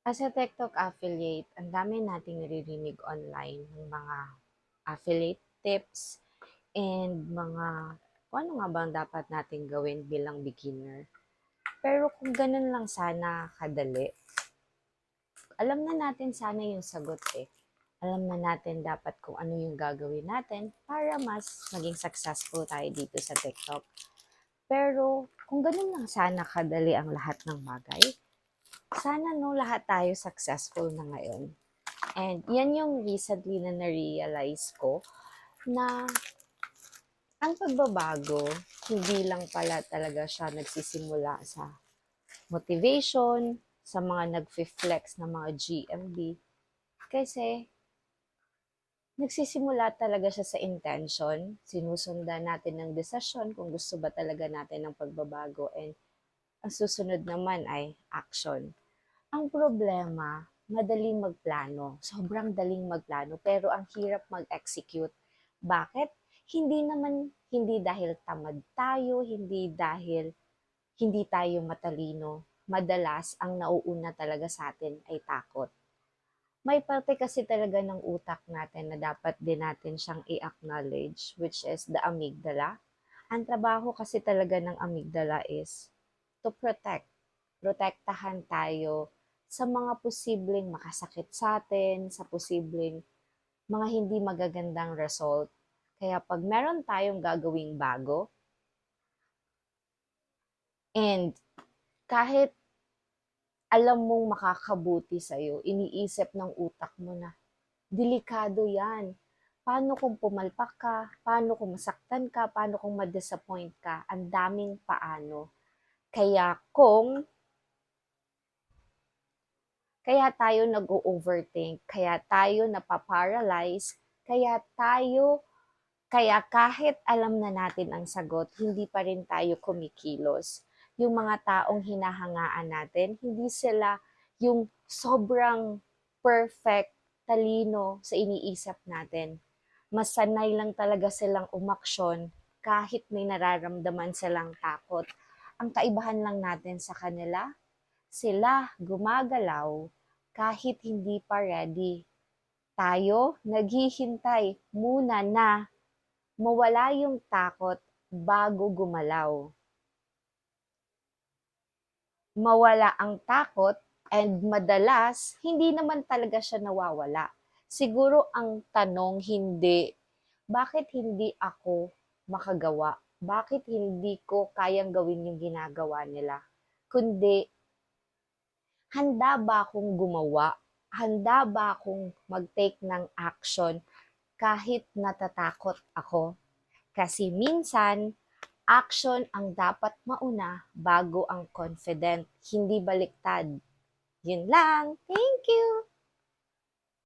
As a TikTok affiliate, ang dami nating naririnig online ng mga affiliate tips and mga kung ano nga bang dapat nating gawin bilang beginner. Pero kung ganun lang sana kadali, alam na natin sana yung sagot eh. Alam na natin dapat kung ano yung gagawin natin para mas maging successful tayo dito sa TikTok. Pero kung ganun lang sana kadali ang lahat ng bagay, sana no lahat tayo successful na ngayon. And yan yung recently na na-realize ko na ang pagbabago, hindi lang pala talaga siya nagsisimula sa motivation, sa mga nag-flex na mga GMB. Kasi nagsisimula talaga siya sa intention. Sinusundan natin ng desisyon kung gusto ba talaga natin ng pagbabago. And ang susunod naman ay action. Ang problema, madaling magplano. Sobrang daling magplano, pero ang hirap mag-execute. Bakit? Hindi dahil tamad tayo, hindi dahil hindi tayo matalino. Madalas, ang nauuna talaga sa atin ay takot. May parte kasi talaga ng utak natin na dapat din natin siyang i-acknowledge, which is the amygdala. Ang trabaho kasi talaga ng amygdala is to protect. Protektahan tayo sa mga posibleng makasakit sa atin, sa posibleng mga hindi magagandang result. Kaya pag meron tayong gagawing bago, and kahit alam mong makakabuti sa'yo, iniisip ng utak mo na, delikado yan. Paano kung pumalpak ka? Paano kung masaktan ka? Paano kung ma-disappoint ka? Ang daming paano. Kaya kaya tayo nag-o-overthink, kaya tayo napaparalyze, kaya kahit alam na natin ang sagot, hindi pa rin tayo kumikilos. Yung mga taong hinahangaan natin, hindi sila yung sobrang perfect, talino sa iniisip natin. Mas sanay lang talaga silang umaksyon kahit may nararamdaman silang takot. Ang kaibahan lang natin sa kanila, sila gumagalaw kahit hindi pa ready. Tayo naghihintay muna na mawala yung takot bago gumalaw. Mawala ang takot and madalas hindi naman talaga siya nawawala. Siguro ang tanong hindi, bakit hindi ako makagawa? Bakit hindi ko kayang gawin yung ginagawa nila? Kundi, handa ba akong gumawa? Handa ba akong mag-take ng action kahit natatakot ako? Kasi minsan, action ang dapat mauna bago ang confident, hindi baliktad. Yun lang. Thank you!